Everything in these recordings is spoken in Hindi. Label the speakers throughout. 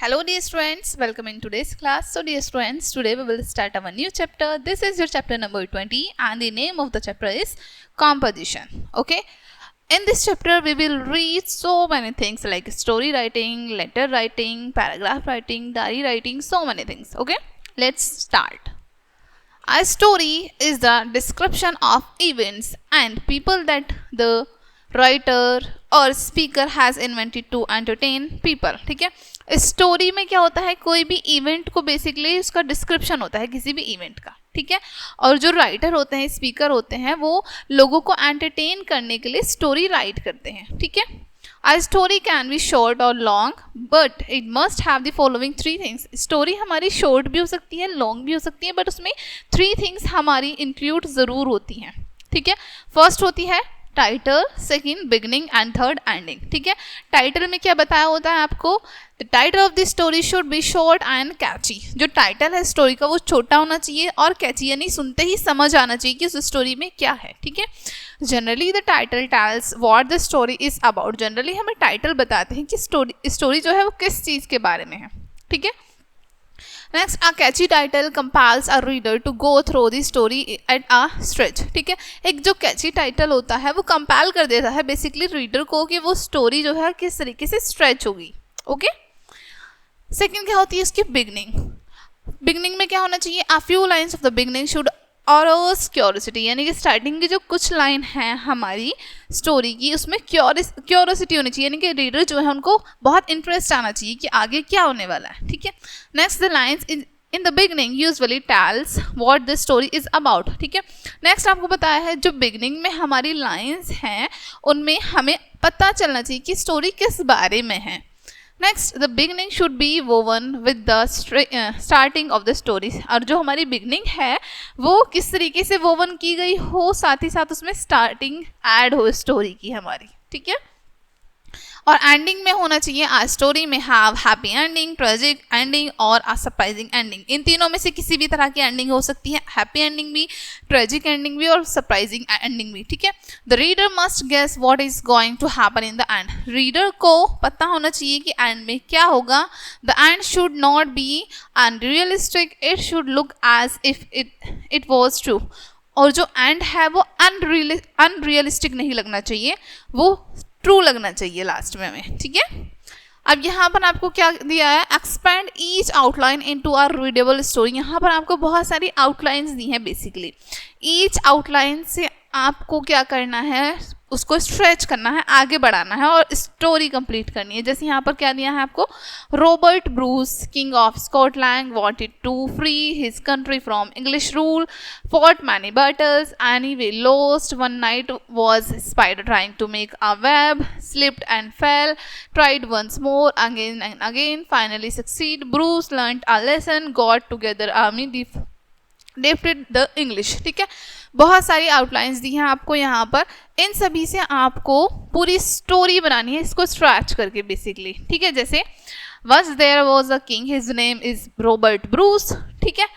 Speaker 1: Hello dear students, welcome in today's class. So dear students, today we will start our new chapter. This is your chapter number 20 and the name of the chapter is composition. Okay. In this chapter we will read so many things like story writing, letter writing, paragraph writing, diary writing, so many things. Okay. Let's start. A story is the description of events and people that the writer और speaker has invented to entertain people. ठीक है, स्टोरी में क्या होता है, कोई भी इवेंट को बेसिकली उसका डिस्क्रिप्शन होता है किसी भी इवेंट का. ठीक है, और जो राइटर होते हैं, स्पीकर होते हैं, वो लोगों को एंटरटेन करने के लिए स्टोरी राइट करते हैं. ठीक है, A story can be short or long, but it must have the following three things. Story हमारी शॉर्ट भी हो सकती है, लॉन्ग भी हो सकती है, बट उसमें 3 थिंग्स हमारी इंक्लूड ज़रूर होती हैं. ठीक है, फर्स्ट होती है title, second beginning and third ending. ठीक है, टाइटल में क्या बताया होता है आपको, the title of the story should be short and catchy. जो टाइटल है स्टोरी का वो छोटा होना चाहिए और कैची, यानी सुनते ही समझ आना चाहिए कि उस स्टोरी में क्या है. ठीक है, generally the title tells what the story is about. Generally हमें टाइटल बताते हैं कि स्टोरी जो है वो किस चीज़ के बारे में है. ठीक है, next, a catchy title compels a reader to go through the story at a stretch. ठीक है, एक जो कैची टाइटल होता है वो कंपेल कर देता है बेसिकली रीडर को कि वो स्टोरी जो है किस तरीके से स्ट्रेच होगी. ओके, सेकंड क्या होती है उसकी बिगनिंग. बिगनिंग में क्या होना चाहिए, a few lines of the beginning should arouse curiosity. यानी कि स्टार्टिंग की जो कुछ लाइन है हमारी स्टोरी की उसमें क्यूरोसिटी होनी चाहिए, यानी कि रीडर जो है उनको बहुत इंटरेस्ट आना चाहिए कि आगे क्या होने वाला है. ठीक है, next, the lines in the beginning usually tells what the story is about. ठीक है, नेक्स्ट आपको बताया है जो बिगनिंग में हमारी लाइन्स हैं उनमें हमें पता चलना चाहिए कि स्टोरी किस बारे में है. Next, the beginning should be woven with the starting of the story. और जो हमारी बिगनिंग है वो किस तरीके से वोवन की गई हो, साथ ही साथ उसमें स्टार्टिंग ऐड हो स्टोरी की हमारी. ठीक है, और एंडिंग में होना चाहिए आ स्टोरी में have happy ending, tragic ending और आ सरप्राइजिंग एंडिंग. इन तीनों में से किसी भी तरह की एंडिंग हो सकती है, हैप्पी एंडिंग भी, ट्रेजिक एंडिंग भी और सरप्राइजिंग एंडिंग भी. ठीक है, the reader must guess what is going to happen in the end. Reader को पता होना चाहिए कि एंड में क्या होगा. The end should not be unrealistic, it should look as if it was true. और जो एंड है वो अनरियलिस्टिक नहीं लगना चाहिए, वो ट्रू लगना चाहिए लास्ट में हमें. ठीक है, अब यहाँ पर आपको क्या दिया है, expand each outline into a readable story. यहाँ पर आपको बहुत सारी आउटलाइंस दी हैं बेसिकली. ईच आउटलाइन से आपको क्या करना है, उसको स्ट्रेच करना है, आगे बढ़ाना है और स्टोरी कंप्लीट करनी है. जैसे यहाँ पर क्या दिया है आपको, Robert Bruce king of Scotland wanted to free his country from English rule, fought many battles, anyway lost one night, was spider trying to make a web, slipped and fell, tried once more, again and again, finally succeed. Bruce learnt a lesson, got together army, defeated the English. ठीक है, बहुत सारी आउटलाइंस दी हैं आपको यहाँ पर. इन सभी से आपको पूरी स्टोरी बनानी है इसको स्ट्रैच करके बेसिकली. ठीक है, जैसे was there was a king, his name is Robert Bruce. ठीक है,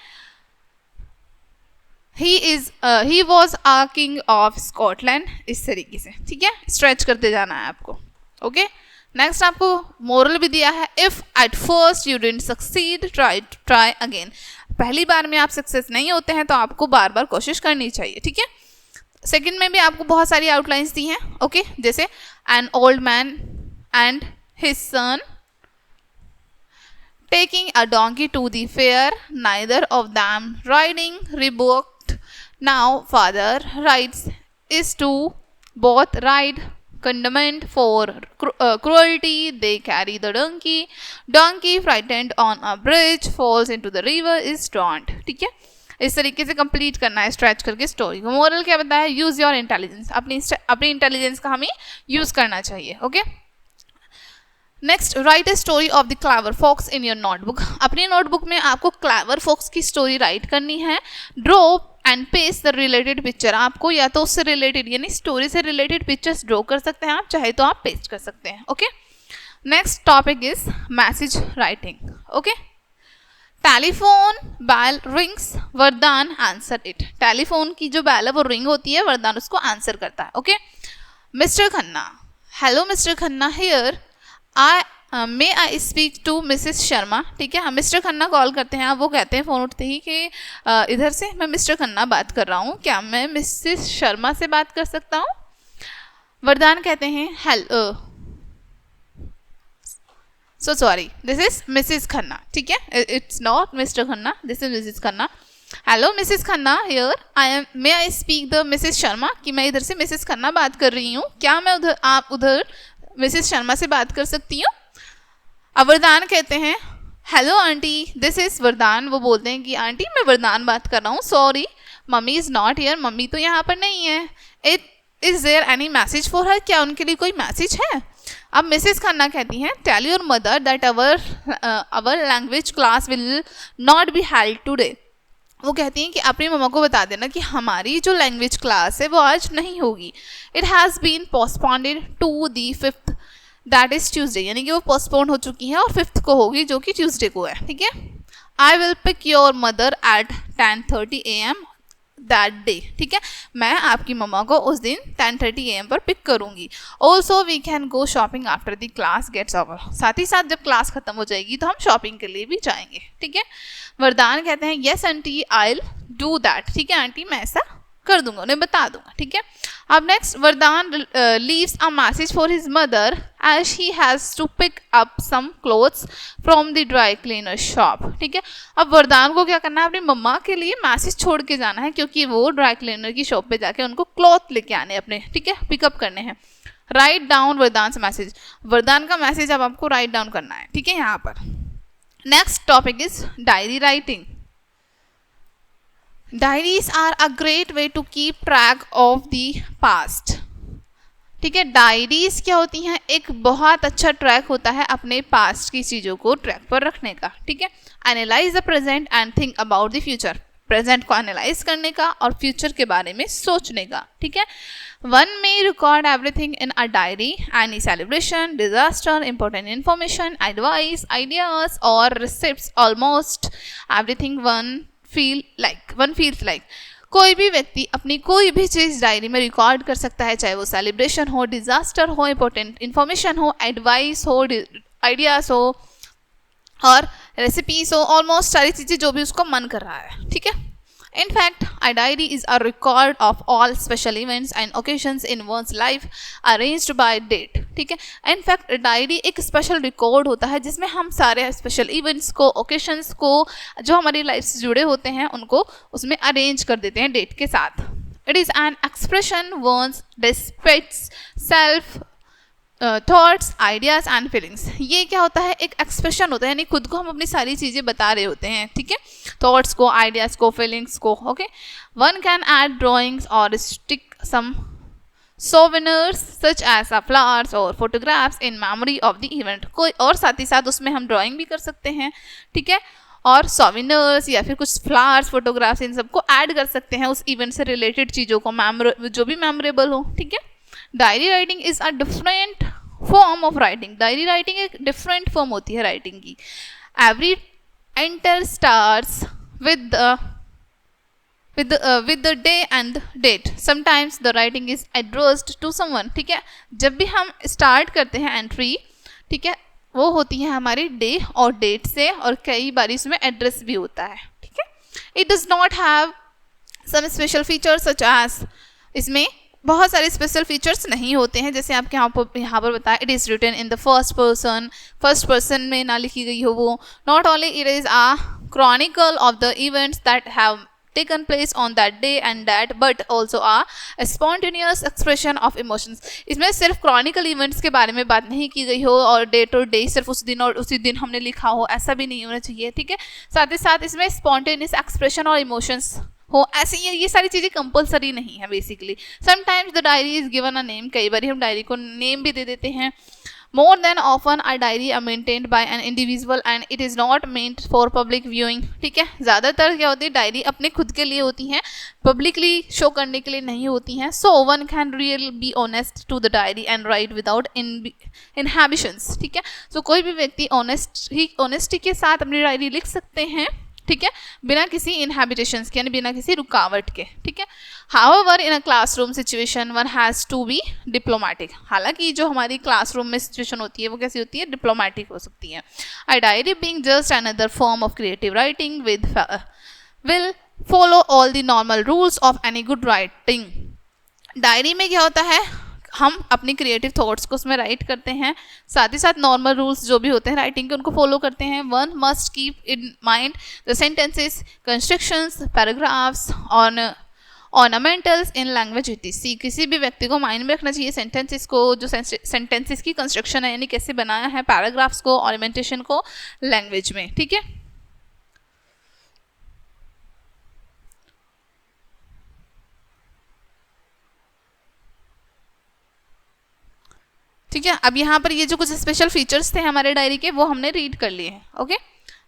Speaker 1: he was a king of Scotland. इस तरीके से. ठीक है, स्ट्रेच करते जाना है आपको. ओके, नेक्स्ट आपको मोरल भी दिया है, if at first you didn't succeed try again. पहली बार में आप सक्सेस नहीं होते हैं तो आपको बार बार कोशिश करनी चाहिए. ठीक है, सेकंड में भी आपको बहुत सारी आउटलाइंस दी हैं. ओके, जैसे an old man and his son taking a donkey to the fair, neither of them riding, rebuked. Now father rides is to both ride, condemned for cruelty. They carry the donkey. Donkey frightened on a bridge falls into the river is drowned. ठीक है, इस तरीके से कंप्लीट करना है स्ट्रेच करके स्टोरी को. मोरल क्या बताया, यूज योर इंटेलिजेंस. अपनी इंटेलिजेंस का हमें यूज करना चाहिए. Okay, next, write a story of the clever fox in your notebook. अपनी नोटबुक में आपको क्लेवर फॉक्स की स्टोरी राइट करनी है. Draw and paste the related picture. आपको या तो उससे रिलेटेड यानी स्टोरी से रिलेटेड पिक्चर्स ड्रॉ कर सकते हैं आप, चाहे तो आप पेस्ट कर सकते हैं. Okay, next topic is message writing. Okay, telephone bell rings, Vardan answer it. Telephone की जो बेल है वो रिंग होती है, वरदान उसको आंसर करता है. Okay, Mr Khanna, hello Mr Khanna, here may I speak to Mrs Sharma, ठीक है, हम मिस्टर खन्ना कॉल करते हैं, वो कहते हैं फ़ोन उठते ही कि इधर से मैं मिस्टर खन्ना बात कर रहा हूँ, क्या मैं मिसेस शर्मा से बात कर सकता हूँ? वरदान कहते हैं hello, so sorry, this is Mrs Khanna, ठीक है, it's not mister Khanna, this is Mrs Khanna. Hello Mrs Khanna, here I am, may I speak the Mrs Sharma, कि मैं इधर से मिसेस खन्ना बात कर रही हूँ, क्या मैं उधर, आप उधर मिसेस शर्मा से बात कर सकती हूँ? अब वरदान कहते हैं हेलो आंटी, दिस इज वरदान. वो बोलते हैं कि आंटी मैं वरदान बात कर रहा हूँ, sorry mummy is not here, mummy तो यहाँ पर नहीं है. It is there any message for her, क्या उनके लिए कोई मैसेज है? अब मिसेस खन्ना कहती हैं tell your mother that our language class will not be held today. वो कहती हैं कि अपनी मम्मा को बता देना कि हमारी जो लैंग्वेज क्लास है वो आज नहीं होगी. It has been postponed to the 5th, that is Tuesday, यानी कि वो पोस्टपोन हो चुकी है और 5th को होगी जो कि ट्यूसडे को है, ठीक है. I will pick your mother at 10:30 AM that day, ठीक है, मैं आपकी मम्मा को उस दिन 10:30 AM पर पिक करूँगी. Also we can go shopping after the class gets over, साथ ही साथ जब क्लास ख़त्म हो जाएगी तो हम शॉपिंग के लिए भी जाएंगे, ठीक है. वरदान कहते हैं yes aunty I will do that, ठीक है आंटी मैं ऐसा कर दूंगा, उन्हें बता दूंगा, ठीक है. अब next Vardan leaves a message for his mother as he has to pick up some clothes from the dry cleaner shop, ठीक है. अब वरदान को क्या करना है, अपनी मम्मा के लिए मैसेज छोड़ के जाना है, क्योंकि वो ड्राई क्लीनर की शॉप पे जाके उनको क्लॉथ लेके आने अपने, ठीक है, पिकअप करने हैं. राइट डाउन वरदान से मैसेज, वरदान का मैसेज अब आपको राइट डाउन करना है, ठीक है, यहाँ पर. Next topic is diary writing. Diaries are a great way to keep track of the past, ठीक है. डायरीज क्या होती हैं, एक बहुत अच्छा ट्रैक होता है अपने पास्ट की चीज़ों को ट्रैक पर रखने का, ठीक है. Analyse the present and think about the future, present को एनालाइज करने का और फ्यूचर के बारे में सोचने का, ठीक है. One may record everything in a diary, any celebration, disaster, important information, advice, ideas और receipts, almost everything one feels like. कोई भी व्यक्ति अपनी कोई भी चीज़ डायरी में रिकॉर्ड कर सकता है, चाहे वो सेलिब्रेशन हो, डिजास्टर हो, इंपॉर्टेंट इन्फॉर्मेशन हो, एडवाइस हो, आइडियाज़ हो और रेसिपीज हो, ऑलमोस्ट सारी चीज़ें जो भी उसको मन कर रहा है, ठीक है. In fact, a diary is a record of all special events and occasions in one's life arranged by date, ठीक है. In fact, डायरी एक स्पेशल रिकॉर्ड होता है जिसमें हम सारे स्पेशल इवेंट्स को, ओकेशंस को, जो हमारी लाइफ से जुड़े होते हैं उनको उसमें अरेंज कर देते हैं डेट के साथ. It is an expression one's despicts self thoughts, ideas and feelings. ये क्या होता है, एक एक्सप्रेशन होता है, यानी खुद को हम अपनी सारी चीज़ें बता रहे होते हैं, ठीक है, थॉट्स को, आइडियाज़ को, फीलिंग्स को, okay. One can add drawings और stick some souvenirs such as a flowers और photographs in memory of the event. कोई और साथ ही साथ उसमें हम ड्राइंग भी कर सकते हैं, ठीक है, और सोवेनिर्स या फिर कुछ फ्लावर्स, फोटोग्राफ्स, इन सबको ऐड कर सकते हैं उस इवेंट से रिलेटेड चीज़ों को, जो भी मेमोरेबल हो, ठीक है. Diary writing is a different form of writing. Diary writing एक डिफरेंट फॉर्म होती है राइटिंग की. Every entry starts with the day and date. Sometimes the writing is addressed to someone, ठीक है. जब भी हम स्टार्ट करते हैं एंट्री, ठीक है, वो होती है हमारी डे और डेट से, और कई बार इसमें एड्रेस भी होता है, ठीक है. It does not have some special features such as, इसमें बहुत सारे स्पेशल फीचर्स नहीं होते हैं, जैसे आपके यहाँ पर बताया it is written in the first person में ना लिखी गई हो वो. Not only it is a chronicle of the events that have taken place on that day and that, but also a spontaneous expression of emotions. इसमें सिर्फ क्रॉनिकल इवेंट्स के बारे में बात नहीं की गई हो और डेट और डे सिर्फ उस दिन और उसी दिन हमने लिखा हो, ऐसा भी नहीं होना चाहिए, ठीक है. साथ ही साथ इसमें स्पॉन्टेनियस एक्सप्रेशन और इमोशंस हो, ऐसे ये सारी चीज़ें कंपलसरी नहीं है basically. Sometimes the diary is given a name, कई बार हम डायरी को नेम भी दे देते हैं. More than often a diary are maintained by an individual and it is not meant for public viewing, ठीक है. ज़्यादातर क्या होती है, डायरी अपने खुद के लिए होती हैं, पब्लिकली शो करने के लिए नहीं होती हैं. So one can real be honest to the diary and write without inhibitions, ठीक है. सो कोई भी व्यक्ति ऑनेस्टी के साथ अपनी डायरी लिख सकते हैं, ठीक है, बिना किसी इनहैबिटेशंस के यानी बिना किसी रुकावट के, ठीक है। However in a classroom situation one has to be diplomatic, हालांकि जो हमारी क्लासरूम में सिचुएशन होती है वो कैसी होती है, डिप्लोमेटिक हो सकती है। A diary being just another form of creative writing will follow all the normal rules of any good writing. Diary में क्या होता है, हम अपनी क्रिएटिव थॉट्स को उसमें राइट करते हैं, साथ ही साथ नॉर्मल रूल्स जो भी होते हैं राइटिंग के उनको फॉलो करते हैं। One must keep in mind the sentences, constructions, paragraphs on ornamentals in language etc.. किसी भी व्यक्ति को माइंड में रखना चाहिए सेंटेंसेस को, जो सेंटेंसेस की कंस्ट्रक्शन है यानी कैसे बनाया है, पैराग्राफ्स को, ऑर्नामेंटेशन को लैंग्वेज में, ठीक है। ठीक है, अब यहाँ पर ये जो कुछ स्पेशल फीचर्स थे हमारे डायरी के वो हमने रीड कर लिए हैं। Okay,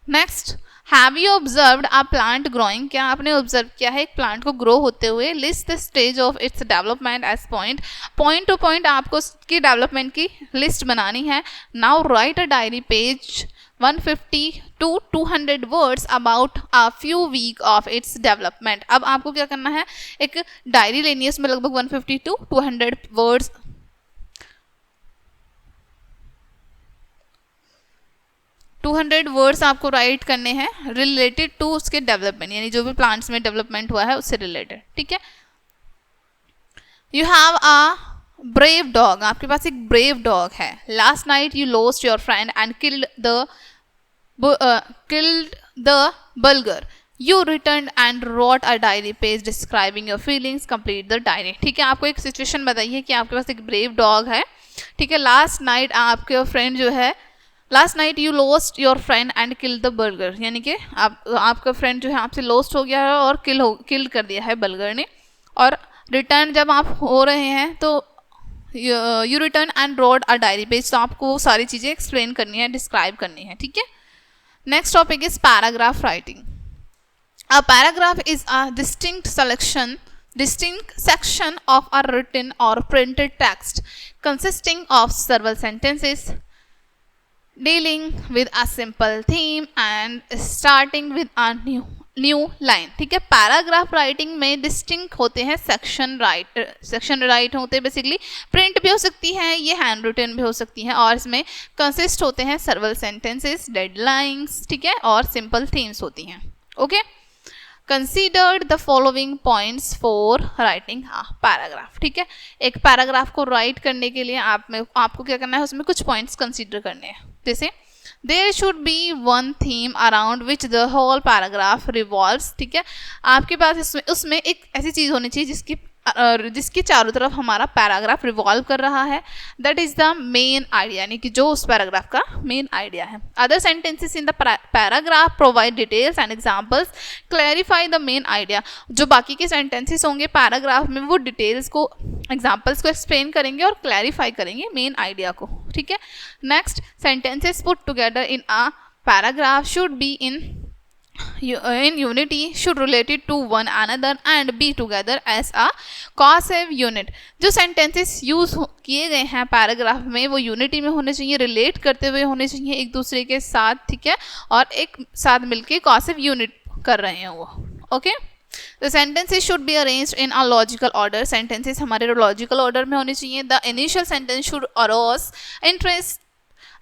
Speaker 1: next, have you observed a plant growing, क्या आपने ऑब्जर्व किया है एक प्लांट को ग्रो होते हुए। List the stage of its development as point to point आपको उसकी डेवलपमेंट की लिस्ट बनानी है। Now write a diary page 150 to 200 words about a few week of its development. अब आपको क्या करना है, एक डायरी लेनी है, उसमें लगभग 150 to 200 वर्ड्स 200 वर्ड्स आपको राइट करने हैं रिलेटेड टू उसके डेवलपमेंट, यानी जो भी प्लांट्स में डेवलपमेंट हुआ है उससे रिलेटेड, ठीक है। You have a brave dog, आपके पास एक ब्रेव डॉग है। Last night you lost your friend and killed the vulgar. You return and wrote a diary page describing your feelings, complete the diary. ठीक है, आपको एक सिचुएशन बताइए कि आपके पास एक ब्रेव डॉग है, ठीक है। लास्ट नाइट आपके फ्रेंड जो है, last night you lost your friend and kill the burger, यानी कि आपका फ्रेंड जो है आपसे लॉस्ट हो गया है और किल कर दिया है बर्गर ने। और रिटर्न जब आप हो रहे हैं तो you return and wrote a diary page, तो आपको सारी चीज़ें एक्सप्लेन करनी है, डिस्क्राइब करनी है, ठीक है। Next topic is paragraph writing. A paragraph is a distinct section of a written or printed text consisting of several sentences dealing with a simple theme and starting with a new line, ठीक है। पैराग्राफ राइटिंग में डिस्टिंक्ट होते हैं सेक्शन राइट होते हैं, बेसिकली प्रिंट भी हो सकती है, ये हैंड रिटन भी हो सकती है, और इसमें कंसिस्ट होते हैं सर्वल सेंटेंसेस, डेडलाइंस, ठीक है, और सिंपल थीम्स होती हैं। Okay, considered the following points for writing a paragraph, ठीक है। एक पैराग्राफ को राइट करने के लिए आपको क्या करना है, उसमें कुछ पॉइंट्स कंसीडर करने हैं। जैसे there should be one theme around which the whole paragraph revolves, ठीक है। आपके पास उसमें एक ऐसी चीज़ होनी चाहिए जिसकी चारों तरफ हमारा पैराग्राफ रिवॉल्व कर रहा है। That is the main idea, यानी कि जो उस पैराग्राफ का मेन आइडिया है। Other sentences in the paragraph provide details and examples clarify the main idea. जो बाकी के सेंटेंसेस होंगे पैराग्राफ में वो डिटेल्स को, एग्जांपल्स को एक्सप्लेन करेंगे और क्लैरिफाई करेंगे मेन आइडिया को, ठीक है। Next, sentences put together in a paragraph should be in unity, should related to one another and be together as a cohesive unit। जो सेंटेंसेस यूज किए गए हैं पैराग्राफ में वो यूनिटी में होने चाहिए, रिलेट करते हुए होने चाहिए एक दूसरे के साथ, ठीक है, और एक साथ मिलके cohesive यूनिट कर रहे हैं वो। Okay, The sentences should be arranged in a logical order। Sentences हमारे logical order में होने चाहिए। The initial sentence should arouse interest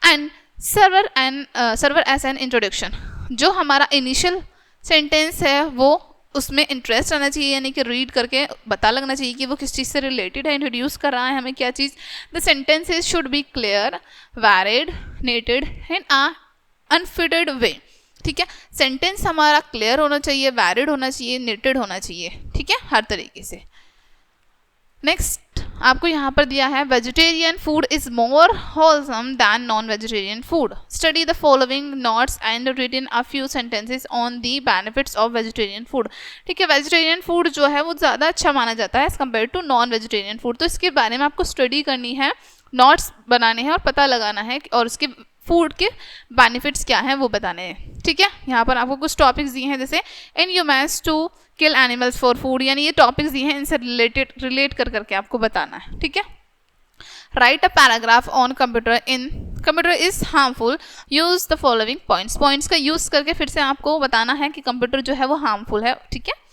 Speaker 1: and serve as an introduction। जो हमारा इनिशियल सेंटेंस है वो उसमें इंटरेस्ट आना चाहिए, यानी कि रीड करके पता लगना चाहिए कि वो किस चीज़ से रिलेटेड है, इंट्रोड्यूस कर रहा है हमें क्या चीज़। The sentences should be clear, varied, netted in a unfitted way, ठीक है। सेंटेंस हमारा क्लियर होना चाहिए, वैरिड होना चाहिए, नेटेड होना चाहिए, ठीक है, हर तरीके से। नेक्स्ट आपको यहाँ पर दिया है vegetarian food is more wholesome than non vegetarian food. Study the following notes and written a few sentences on the benefits of vegetarian food, ठीक है। वेजिटेरियन फूड जो है वो ज़्यादा अच्छा माना जाता है as compare to non vegetarian food, तो इसके बारे में आपको स्टडी करनी है, नोट्स बनाने हैं और पता लगाना है और उसके फूड के बेनिफिट्स क्या हैं वो बताने हैं, ठीक है। यहाँ पर आपको कुछ टॉपिक्स दिए हैं, जैसे in humans to kill animals for food, यानी ये टॉपिक्स दिए हैं, इनसे रिलेट कर करके आपको बताना है, ठीक है। Right a paragraph on computer is harmful, use the following points का यूज करके फिर से आपको बताना है कि कंप्यूटर जो है वो हार्मफुल है, ठीक है।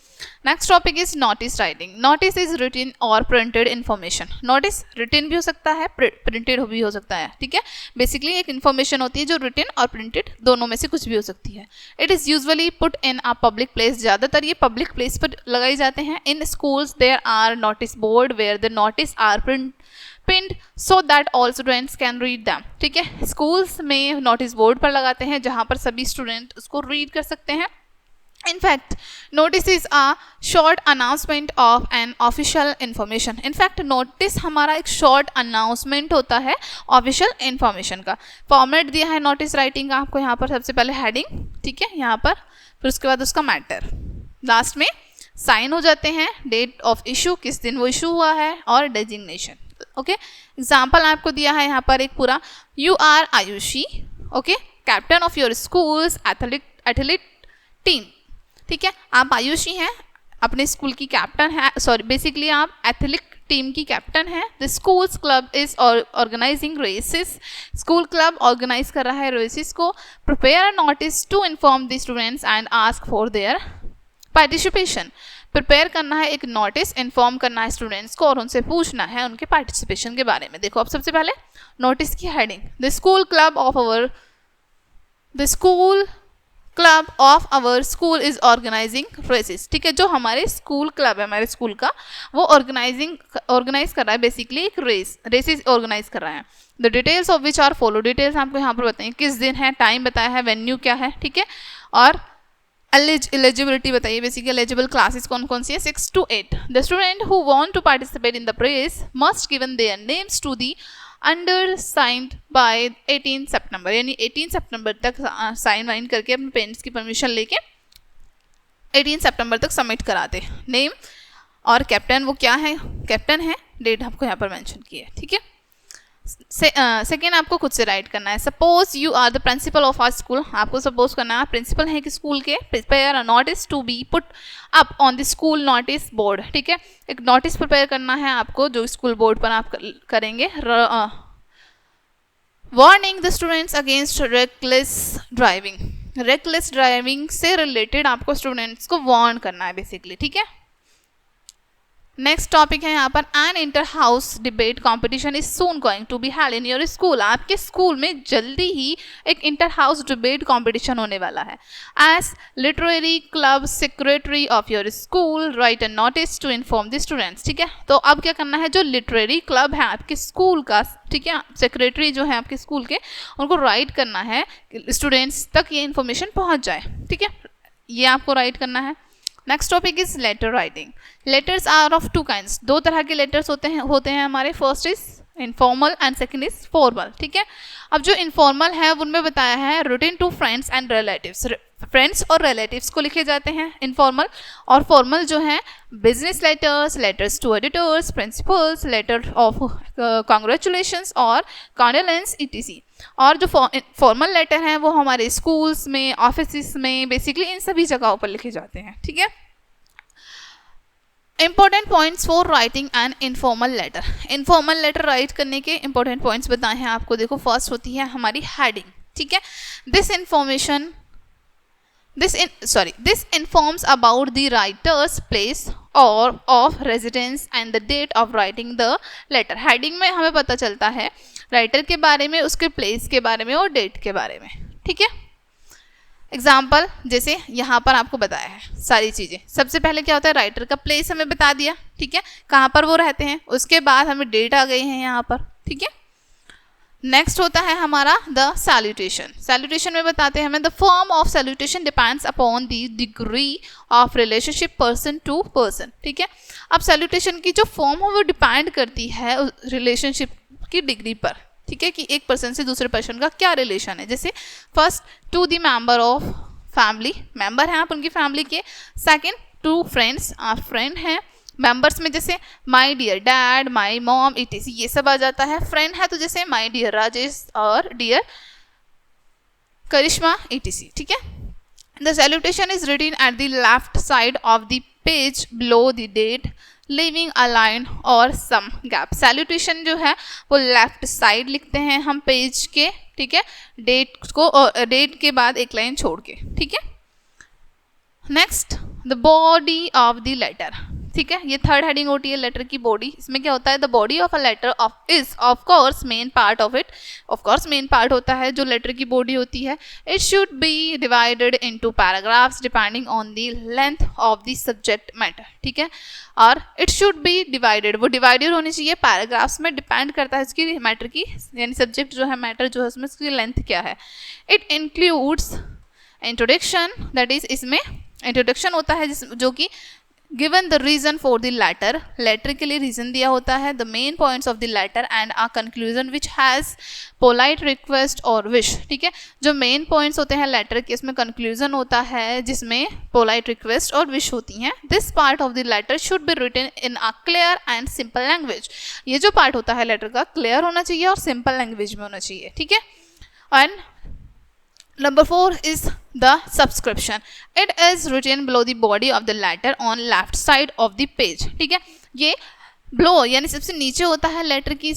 Speaker 1: Next topic is notice writing. Notice is written और प्रिंटेड इन्फॉर्मेशन। नोटिस रिटन भी हो सकता है, प्रिंटेड भी हो सकता है, ठीक है। बेसिकली एक इन्फॉर्मेशन होती है जो रिटन और प्रिंटेड दोनों में से कुछ भी हो सकती है। It is usually put in a public place. ज़्यादातर ये पब्लिक प्लेस पर लगाए जाते हैं। In schools there are notice board where the notice are pinned so that all students can read them, ठीक है। स्कूल्स में नोटिस बोर्ड पर लगाते हैं जहाँ पर सभी स्टूडेंट उसको रीड कर सकते हैं। In fact, notice is a short announcement of an official information. In fact, notice हमारा एक short announcement होता है official information का। फॉर्मेट दिया है नोटिस राइटिंग का आपको यहाँ पर, सबसे पहले हेडिंग, ठीक है, यहाँ पर, फिर उसके बाद उसका मैटर, लास्ट में साइन हो जाते हैं, डेट ऑफ इशू, किस दिन वो इशू हुआ है, और डेजिग्नेशन, ओके। एग्जाम्पल आपको दिया है यहाँ पर एक पूरा, you are Ayushi, okay, captain of your school's athlete team, ठीक है। आप आयुषी हैं, अपने स्कूल की कैप्टन है, सॉरी बेसिकली आप एथलेटिक टीम की कैप्टन है। The school's club is organising races. School club organise कर रहा है रेसेस को। Prepare a notice to inform the students and ask for their participation. Prepare करना है एक नोटिस, इन्फॉर्म करना है स्टूडेंट्स को और उनसे पूछना है उनके पार्टिसिपेशन के बारे में। देखो अब सबसे पहले नोटिस की heading, the school club of our school is organising races, ठीक है। जो हमारे स्कूल क्लब है हमारे स्कूल का, वो ऑर्गेनाइज कर रहा है बेसिकली एक रेसेस ऑर्गेनाइज कर रहा है। The details of which are follow, details आपको यहाँ पर बताइए, किस दिन है, टाइम बताया है, वेन्यू क्या है, ठीक है, और एलिजिबिलिटी बताइए, बेसिकली एलिजिबल क्लासेस कौन कौन सी है, 6 to 8। The student who want to participate in the race must given their names to the undersigned by 18 सितंबर, यानी 18 सितंबर तक साइन वाइन करके अपने पेरेंट्स की परमिशन लेके 18 सितंबर तक सबमिट करा दे। नेम और कैप्टन, वो क्या है, कैप्टन है, डेट आपको यहाँ पर मेंशन की है, ठीक है। सेकेंड आपको खुद से राइट करना है। Suppose you are the principal of our school, आपको सपोज करना है प्रिंसिपल है कि स्कूल के। Prepare a notice to be put up on the school notice board, ठीक है। एक नोटिस प्रिपेयर करना है आपको जो स्कूल बोर्ड पर आप करेंगे। Warning the students against reckless driving से रिलेटेड आपको स्टूडेंट्स को वार्न करना है बेसिकली, ठीक है। नेक्स्ट टॉपिक है यहाँ पर, an inter house debate competition is soon going to be held in your school. आपके स्कूल में जल्दी ही एक इंटर हाउस डिबेट कॉम्पिटिशन होने वाला है। As literary club secretary of your school write a notice to inform the students, ठीक है। तो अब क्या करना है, जो लिटरेरी क्लब है आपके स्कूल का, ठीक है, सेक्रेटरी जो है आपके स्कूल के, उनको राइट करना है कि स्टूडेंट्स तक ये इन्फॉर्मेशन पहुँच जाए, ठीक है, ये आपको राइट करना है। Next topic is letter writing. Letters are of two kinds, दो तरह के लेटर्स होते हैं हमारे। First is informal and second is formal, ठीक है। अब जो इनफॉर्मल है उनमें बताया है written to friends and relatives, friends और रिलेटिव्स को लिखे जाते हैं इनफॉर्मल। और फॉर्मल जो है business letters, letters to editors, principals, letter of congratulations और कॉन्डोलेंस etc। और जो फॉर्मल लेटर हैं वो हमारे स्कूल्स में, ऑफिस में, बेसिकली इन सभी जगहों पर लिखे जाते हैं, ठीक है। Important points for writing an informal letter. Informal letter write करने के इंपॉर्टेंट पॉइंट्स बताए हैं आपको। देखो फर्स्ट होती है हमारी हेडिंग, ठीक है। This informs about the writer's place or of residence and the date of writing the letter। Heading में हमें पता चलता है राइटर के बारे में, उसके प्लेस के बारे में और डेट के बारे में, ठीक है। एग्जाम्पल जैसे यहाँ पर आपको बताया है सारी चीज़ें। सबसे पहले क्या होता है, राइटर का प्लेस हमें बता दिया, ठीक है, कहाँ पर वो रहते हैं। उसके बाद हमें डेट आ गई है यहाँ पर, ठीक है। नेक्स्ट होता है हमारा द सैल्यूटेशन। सैल्यूटेशन में बताते हैं हमें the form of salutation depends upon the degree of relationship person to person, ठीक है। अब सैल्यूटेशन की जो फॉर्म है वो डिपेंड करती है रिलेशनशिप की डिग्री पर, ठीक है, कि एक पर्सन से दूसरे पर्सन का क्या रिलेशन है। जैसे first to the member of family, member हैं आप उनकी फैमिली के। सेकंड टू फ्रेंड्स, आप फ्रेंड हैं। मेंबर्स में जैसे my dear dad, my mom etc ये सब आ जाता है। फ्रेंड है तो जैसे माय डियर राजेश और डियर करिश्मा etc, ठीक है। The salutation is written at the left side of the page below the date leaving a line or some gap. Salutation जो है वो लेफ्ट साइड लिखते हैं हम पेज के, ठीक है, डेट को डेट के बाद एक लाइन छोड़ के, ठीक है. Next the body of the letter, ठीक है, ये थर्ड हेडिंग होती है लेटर की बॉडी. इसमें क्या होता है, the body of a letter of is of course main part of it. Of course main part होता है जो लेटर की बॉडी होती है. It should be divided into paragraphs depending on the length of the subject matter, ठीक है. और इट शुड बी डिवाइडेड, वो डिवाइडेड होनी चाहिए पैराग्राफ्स में, डिपेंड करता है इसकी मैटर की, यानी सब्जेक्ट जो है मैटर जो है उसमें उसकी लेंथ क्या है. It includes introduction, that is इसमें इंट्रोडक्शन होता है जो कि given the reason for the letter, letter के लिए रीजन दिया होता है, the main points of the letter and a conclusion which has polite request और विश, ठीक है. जो मेन पॉइंट्स होते हैं लेटर के, इसमें कंक्लूजन होता है जिसमें पोलाइट रिक्वेस्ट और विश होती हैं. This part of the letter should be written in a clear and simple language. ये जो पार्ट होता है लेटर का क्लियर होना चाहिए और सिंपल लैंग्वेज में होना चाहिए, ठीक है. And Number 4 is the subscription. It is written below the body of the letter on left side of the page. ठीक है, ये below यानी सबसे नीचे होता है लेटर की,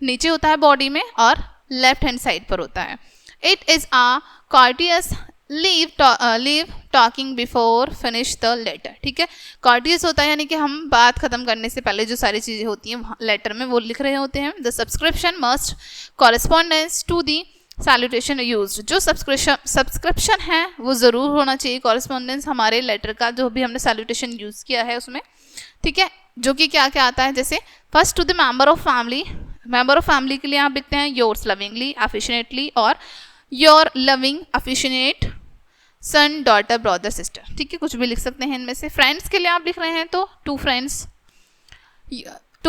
Speaker 1: नीचे होता है बॉडी में और लेफ्ट हैंड साइड पर होता है. It is a courteous leave talking before finish the letter. ठीक है, courteous होता है यानी कि हम बात खत्म करने से पहले जो सारी चीज़ें होती हैं लेटर में वो लिख रहे होते हैं. The subscription must correspondence to the salutation use. जो सब्सक्रिप्शन है वो ज़रूर होना चाहिए कॉरेस्पॉन्डेंस हमारे लेटर का जो भी हमने सैल्यूटेशन यूज़ किया है उसमें, ठीक है. जो कि क्या क्या आता है, जैसे first to the member of family, member of family के लिए आप लिखते हैं योर्स लविंगली अफिशनेटली और your loving affectionate son daughter brother sister, ठीक है, कुछ भी लिख सकते हैं इनमें से. फ्रेंड्स के लिए आप लिख रहे हैं तो टू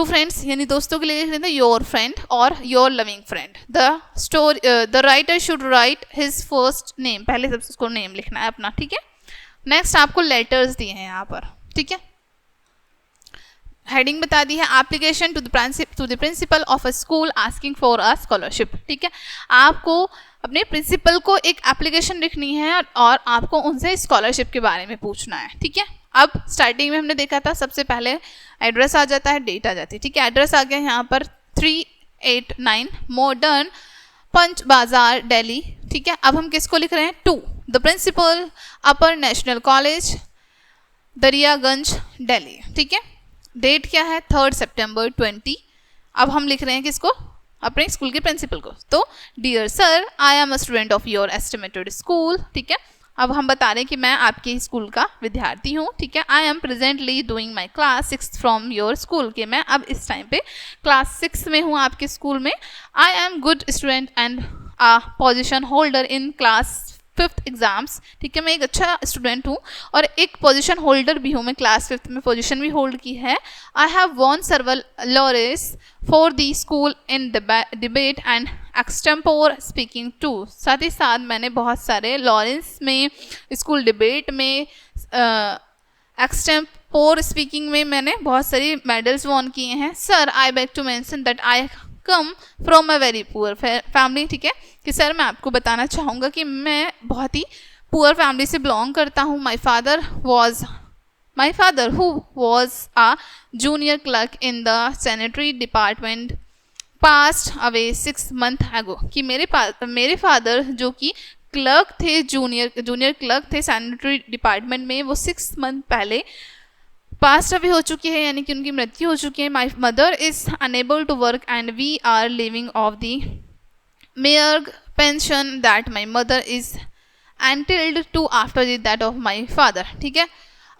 Speaker 1: फ्रेंड्स यानी दोस्तों के लिए लिख रहे थे योर फ्रेंड और your loving friend. The writer should write his first name, पहले सबसे उसको नेम लिखना है अपना, ठीक है. नेक्स्ट आपको लेटर्स दिए हैं यहाँ पर, ठीक है. हेडिंग बता दी है application to the principal of a school asking for a scholarship, ठीक है. आपको अपने प्रिंसिपल को एक एप्लीकेशन लिखनी है और आपको उनसे स्कॉलरशिप के बारे में पूछना है, ठीक है. अब स्टार्टिंग में हमने देखा था सबसे पहले एड्रेस आ जाता है, डेट आ जाती है, ठीक है. एड्रेस आ गया यहाँ पर 389 मॉडर्न पंच बाजार दिल्ली, ठीक है. अब हम किसको लिख रहे हैं, to the principal Upper National College Daryaganj Delhi, ठीक है. डेट क्या है 3 सितंबर 20. अब हम लिख रहे हैं किसको, अपने स्कूल के प्रिंसिपल को. तो dear sir I am a student of your estimated school, ठीक है. अब हम बता रहे हैं कि मैं आपके स्कूल का विद्यार्थी हूँ, ठीक है. I M presently doing my class 6 from your school, के मैं अब इस टाइम पे क्लास 6 में हूँ आपके स्कूल में. I am good student and a position holder in class 5th exams, ठीक है. मैं एक अच्छा स्टूडेंट हूँ और एक पोजीशन होल्डर भी हूँ, मैं क्लास 5th में पोजीशन भी होल्ड की है. I have won several laurels for the school in debate and extempore speaking too. साथ ही साथ मैंने बहुत सारे लॉरेंस में, स्कूल डिबेट में, एक्सटेम्पोर स्पीकिंग में मैंने बहुत सारी मेडल्स वॉन किए हैं. Sir I beg to mention that I come from a very poor family, ठीक है. कि सर मैं आपको बताना चाहूँगा कि मैं बहुत ही पुअर फैमिली से बिलोंग करता हूँ. My father who was a junior clerk in the sanitary department passed away 6 months ago. कि मेरे फादर जो कि क्लर्क थे, जूनियर क्लर्क थे सैनिटरी डिपार्टमेंट में, वो 6 months पहले पास्ट अवे हो चुकी है, यानी कि उनकी मृत्यु हो चुकी है. My mother is unable to work and we are living off the mere pension that my mother is entitled to after the death of my father, ठीक है.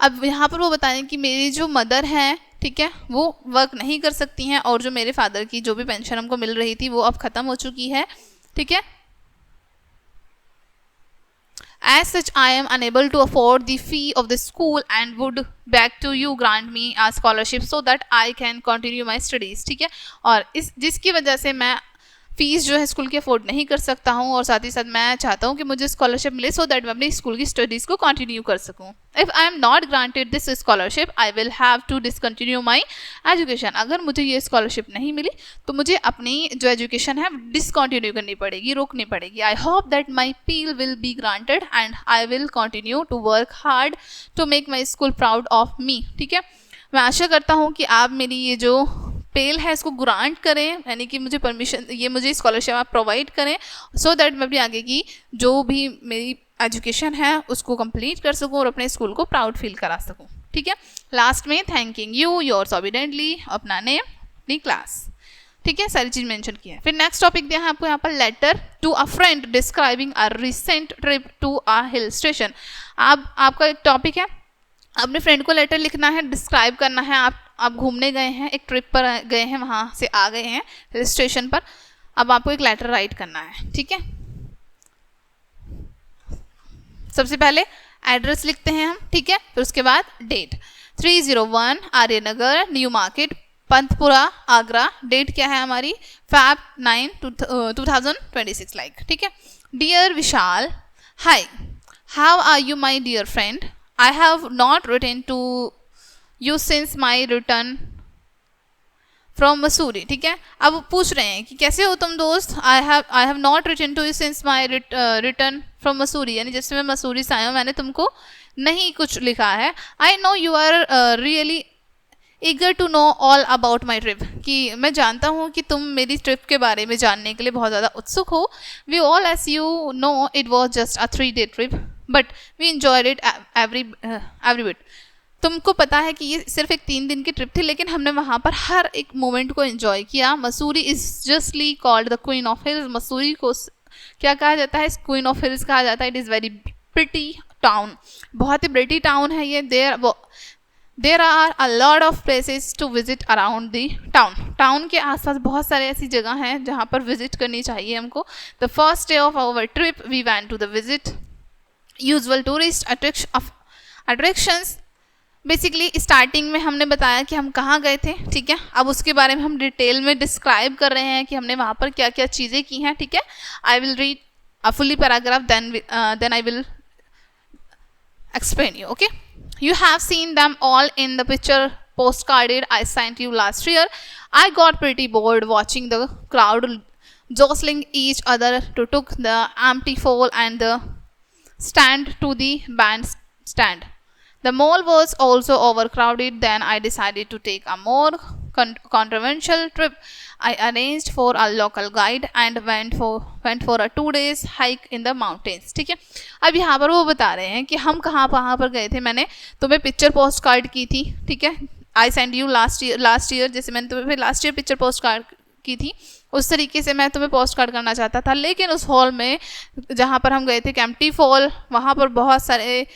Speaker 1: अब यहाँ पर वो बता रहे हैं कि मेरी जो मदर हैं, ठीक है, वो वर्क नहीं कर सकती हैं और जो मेरे फादर की जो भी पेंशन हमको मिल रही थी वो अब ख़त्म हो चुकी है, ठीक है. As such, I am unable to afford the fee of the school and would beg to you grant me a scholarship so that I can continue my studies, ठीक है. और जिसकी वजह से मैं फीस जो है स्कूल की अफोर्ड नहीं कर सकता हूँ, और साथ ही साथ मैं चाहता हूँ कि मुझे स्कॉलरशिप मिले सो दैट मैं अपनी स्कूल की स्टडीज़ को कंटिन्यू कर सकूँ. If I am not granted this scholarship I will have to discontinue my education. अगर मुझे ये स्कॉलरशिप नहीं मिली तो मुझे अपनी जो एजुकेशन है डिसकंटिन्यू करनी पड़ेगी, रोकनी पड़ेगी. I hope that my appeal will be granted and I will continue to work hard to make my school proud of me. ठीक है, मैं आशा करता हूँ कि आप मेरी ये जो पेल है इसको ग्रांट करें, यानी कि मुझे परमिशन, ये मुझे स्कॉलरशिप आप प्रोवाइड करें सो दैट मैं अपनी आगे की जो भी मेरी एजुकेशन है उसको कंप्लीट कर सकूं और अपने स्कूल को प्राउड फील करा सकूं. ठीक है, लास्ट में थैंकिंग यू योर्स ओबीडेंटली, अपना नेम, अपनी क्लास. ठीक है, सारी चीज मेंशन की है. फिर नेक्स्ट टॉपिक दिया है आपको यहाँ पर, letter to a friend describing a recent trip to a hill station. आपका एक टॉपिक है, अपने फ्रेंड को लेटर लिखना है, डिस्क्राइब करना है. आप घूमने गए हैं, एक ट्रिप पर गए हैं, वहाँ से आ गए हैं हिल स्टेशन पर, अब आपको एक लेटर राइट करना है. ठीक है, सबसे पहले एड्रेस लिखते हैं हम. ठीक है, फिर उसके बाद date 301 Aryanagar new market Pantpura Agra. Date क्या है हमारी, Feb 9 2026 लाइक. ठीक है, dear Vishal, hi, how are you my dear friend, I have not written to you since my return from Missouri. ठीक है, अब पूछ रहे हैं कि कैसे हो तुम दोस्त. I have not written to you since my return from Missouri, यानी जब से मैं मसूरी से आया हूँ मैंने तुमको नहीं कुछ लिखा है. I know you are really eager to know all about my trip, कि मैं जानता हूँ कि तुम मेरी ट्रिप के बारे में जानने के लिए बहुत ज़्यादा उत्सुक हो. We all, as you know, it was just a 3-day trip. But we enjoyed it every bit. तुमको पता है कि ये सिर्फ एक 3 दिन की ट्रिप थी, लेकिन हमने वहाँ पर हर एक मोमेंट को एंजॉय किया. Mussoorie is justly called the queen of hills. Mussoorie को क्या कहा जाता है, क्वीन ऑफ हिल्स कहा जाता है. It is very pretty town, बहुत ही प्रिटी टाउन है ये. There are a lot of places to visit around the town. Town के आसपास बहुत सारे ऐसी जगह हैं जहाँ पर विजिट करनी चाहिए हमको. The first day of our trip we went to the visit usual tourist attractions. Basically starting में हमने बताया कि हम कहाँ गए थे. ठीक है, अब उसके बारे में हम डिटेल में डिस्क्राइब कर रहे हैं कि हमने वहाँ पर क्या क्या चीज़ें की हैं. ठीक है, I will read a fully paragraph then I will explain you. Okay, you have seen them all in the picture postcarded I sent you last year. I got pretty bored watching the crowd jostling each other to took the empty fowl and the stand to the bandstand. The mall was also overcrowded. Then I decided to take a more controversial trip. I arranged for a local guide and went for a 2 days hike in the mountains. ठीक है, अब यहाँ पर वो बता रहे हैं कि हम कहाँ पर गए थे. मैंने तुम्हें पिक्चर पोस्ट कार्ड की थी. ठीक है, I send you last year, जैसे मैंने तुम्हें last year picture post card की थी उस तरीके से मैं तुम्हें पोस्ट कार्ड करना चाहता था. लेकिन उस हॉल में जहाँ पर हम गए थे कैंपटी फॉल, वहाँ पर बहुत सारे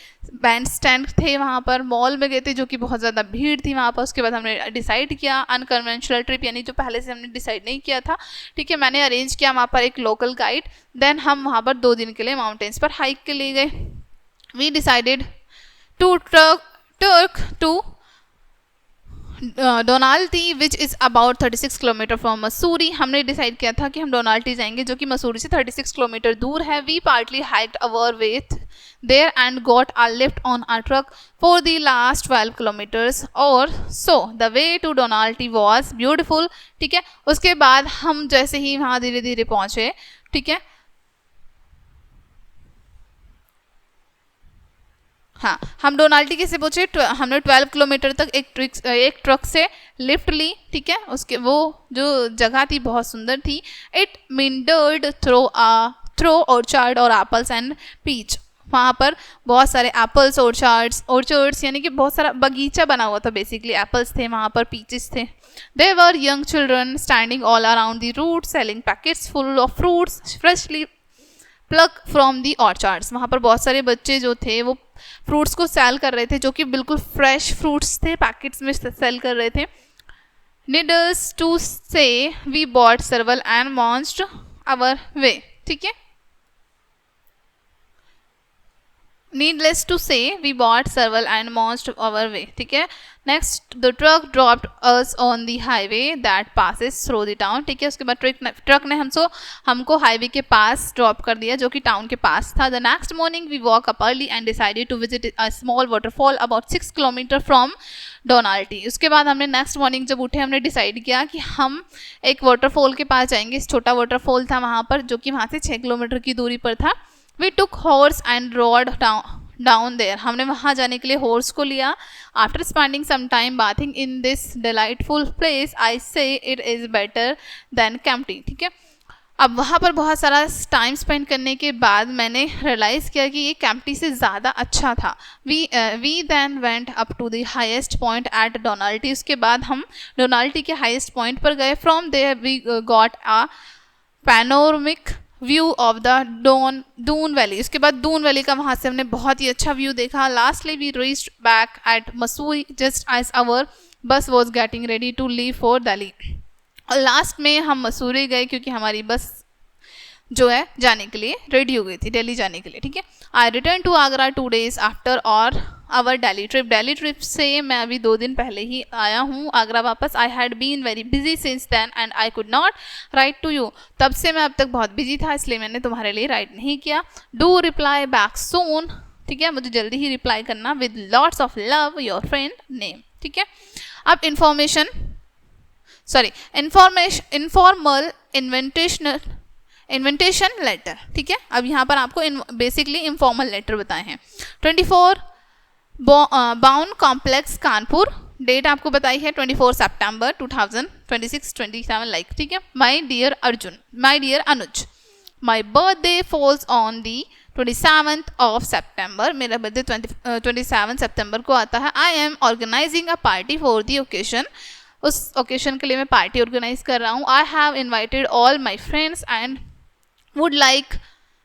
Speaker 1: बैंड स्टैंड थे. वहाँ पर मॉल में गए थे जो कि बहुत ज़्यादा भीड़ थी वहाँ पर. उसके बाद हमने डिसाइड किया अनकन्वेंशनल ट्रिप, यानी जो पहले से हमने डिसाइड नहीं किया था. ठीक है, मैंने अरेंज किया वहाँ पर एक लोकल गाइड. देन हम वहाँ पर 2 दिन के लिए माउंटेन्स पर हाइक के लिए गए. We decided to trek to Dhanaulti which is about 36 kilometre from Mussoorie. हमने डिसाइड किया था कि हम डोनाल्टी जाएंगे जो कि मसूरी से 36 किलोमीटर दूर है. We partly hiked our way there and got a lift on a truck for the last 12 kilometres और so the way to Dhanaulti was beautiful. ठीक है, उसके बाद हम जैसे ही वहाँ धीरे धीरे पहुँचे. ठीक है, हाँ, हम डोनाल्टी कैसे पहुँचे, हमने 12 किलोमीटर तक एक ट्रक से लिफ्ट ली. ठीक है, उसके वो जो जगह थी बहुत सुंदर थी. इट मिंडर्ड थ्रो ऑर्चार्ड और एप्पल्स एंड पीच. वहाँ पर बहुत सारे एप्पल्स ऑर्चर्ड्स यानी कि बहुत सारा बगीचा बना हुआ था. बेसिकली एप्पल्स थे वहाँ पर, पीचेस थे. There were young children standing all around the route selling packets full of fruits freshly pluck from the orchards. वहाँ पर बहुत सारे बच्चे जो थे वो फ्रूट्स को सेल कर रहे थे जो कि बिल्कुल फ्रेश फ्रूट्स थे, पैकेट्स में सेल कर रहे थे. Needless to say we bought several and munched our way. ठीक है, Needless to say, we bought several and most our way. ठीक है. Next, the truck dropped us on the highway that passes through the town. ठीक है. उसके बाद ट्रक ने हमको हाईवे के पास ड्रॉप कर दिया जो कि टाउन के पास था. The next morning we woke up early and decided to visit a small waterfall about 6 kilometers from डोनाल्टी. उसके बाद हमने नेक्स्ट मॉर्निंग जब उठे हमने डिसाइड किया कि हम एक वाटरफॉल के पास जाएंगे. छोटा वाटरफॉल था वहाँ पर जो कि वहाँ से 6 किलोमीटर की दूरी पर था. We took horse and rode down there. हमने वहाँ जाने के लिए हॉर्स को लिया. After spending some time bathing in this delightful place, I say it is better than Kempty. ठीक है. अब वहाँ पर बहुत सारा टाइम स्पेंड करने के बाद मैंने रियलाइज़ किया कि ये कैंप्टी से ज़्यादा अच्छा था. We then went up to the highest point at Dhanaulti. उसके बाद हम डोनाल्टी के हाईएस्ट पॉइंट पर गए. From there we got a panoramic view of the Doon valley. उसके बाद दून वैली का वहाँ से हमने बहुत ही अच्छा व्यू देखा. Lastly we reached back at Mussoorie just as our bus was getting ready to leave for Delhi. और लास्ट में हम मसूरी गए क्योंकि हमारी बस जो है जाने के लिए रेडी हो गई थी दिल्ली जाने के लिए. ठीक है. I return to Agra 2 days after और our Delhi trip. Delhi trip से मैं अभी 2 दिन पहले ही आया हूँ आगरा वापस. I had been very busy since then and I could not write to you. तब से मैं अब तक बहुत बिजी था इसलिए मैंने तुम्हारे लिए राइट नहीं किया. Do reply back soon. ठीक है. मुझे जल्दी ही रिप्लाई करना. With lots of love your friend name. ठीक है. अब इन्फॉर्मल इन्विटेशन लेटर. ठीक है. अब यहाँ पर आपको बेसिकली इनफॉर्मल लेटर बताए हैं. 24 बाउन कॉम्प्लेक्स कानपुर. डेट आपको बताई है 24 सितंबर 2026 27 लाइक. ठीक है. My dear Arjun, my dear Anuj, my birthday falls on the 27th of September. मेरा बर्थडे 27 सितंबर को आता है. I am organizing a party for the occasion. उस ओकेशन के लिए मैं पार्टी ऑर्गेनाइज कर रहा हूँ. I have invited all my friends and would like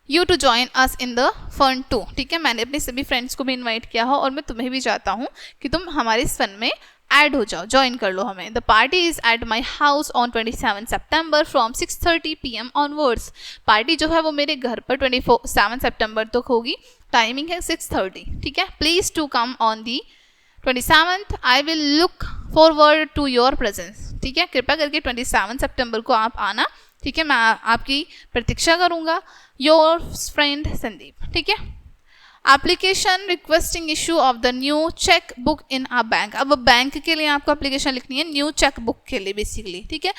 Speaker 1: you to join us in the fun too. ठीक है. मैंने अपने सभी फ्रेंड्स को भी इन्वाइट किया हो और मैं तुम्हें भी चाहता हूँ कि तुम हमारे इस फन में ऐड हो जाओ, ज्वाइन कर लो हमें. The party is at my house on 27 September from 6:30 PM onwards. Party जो है वो मेरे घर पर 27 सितंबर तक होगी. टाइमिंग है 6:30. ठीक है. Please to come on the 27th. I will look forward to your presence. ठीक है. कृपया करके 27 सितंबर को आप आना. ठीक है. मैं आपकी प्रतीक्षा करूँगा. Your friend Sandeep. ठीक है. Application requesting issue of the new cheque book in a bank. अब बैंक के लिए आपको एप्लीकेशन लिखनी है न्यू चेक बुक के लिए बेसिकली. ठीक है.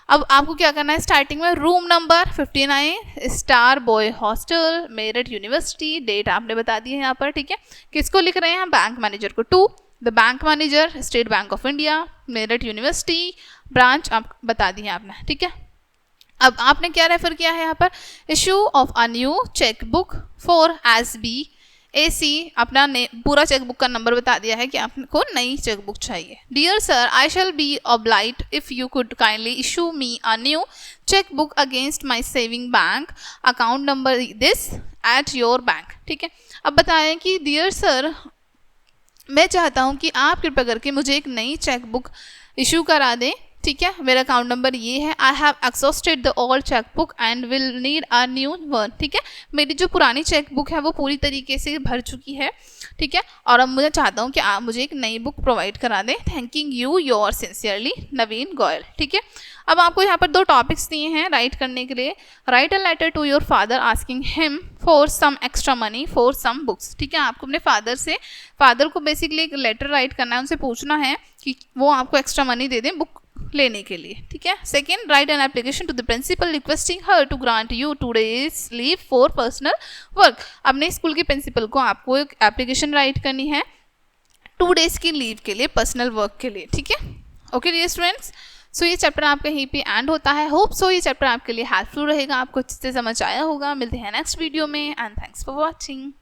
Speaker 1: अब आपको क्या करना है. स्टार्टिंग में room number 59 star boy hostel Meerut university. Date आपने बता दी है यहाँ पर. ठीक है. किसको लिख रहे हैं. बैंक मैनेजर को. To the bank manager State Bank of India Meerut university. Branch आप बता दी है आपने. ठीक है. अब आपने क्या रेफर किया है यहाँ पर. Issue of a new cheque book for SBAC. अपना पूरा चेकबुक का नंबर बता दिया है कि आपको नई चेकबुक चाहिए. Dear sir, I shall be obliged if you could kindly issue me a new chequebook against my saving bank account number this at your bank. ठीक है. अब बताएं कि डियर सर, मैं चाहता हूँ कि आप कृपया करके मुझे एक नई चेकबुक इशू करा दें. ठीक है. मेरा अकाउंट नंबर ये है. I have exhausted the old chequebook and will need a new one. ठीक है. मेरी जो पुरानी चेकबुक है वो पूरी तरीके से भर चुकी है. ठीक है. और अब मुझे चाहता हूँ कि आप मुझे एक नई बुक प्रोवाइड करा दें. थैंकिंग यू योर सिंसियरली नवीन गोयल. ठीक है. अब आपको यहाँ पर 2 टॉपिक्स दिए हैं राइट करने के लिए. Write a letter to your father asking him for some extra money for some books. ठीक है. आपको अपने फादर को बेसिकली एक लेटर राइट करना है. उनसे पूछना है कि वो आपको एक्स्ट्रा मनी दे दें बुक लेने के लिए. ठीक है. Second, write an application to the principal requesting her to grant you 2 days leave for personal work. अपने स्कूल के प्रिंसिपल को आपको एक एप्लीकेशन राइट करनी है 2 days की लीव के लिए, पर्सनल वर्क के लिए. ठीक है. ओके डियर स्टूडेंट्स, सो ये चैप्टर आपका यहीं पे एंड होता है. होप सो ये चैप्टर आपके लिए हेल्पफुल रहेगा, आपको अच्छे से समझ आया होगा. मिलते हैं नेक्स्ट वीडियो में एंड थैंक्स फॉर वॉचिंग.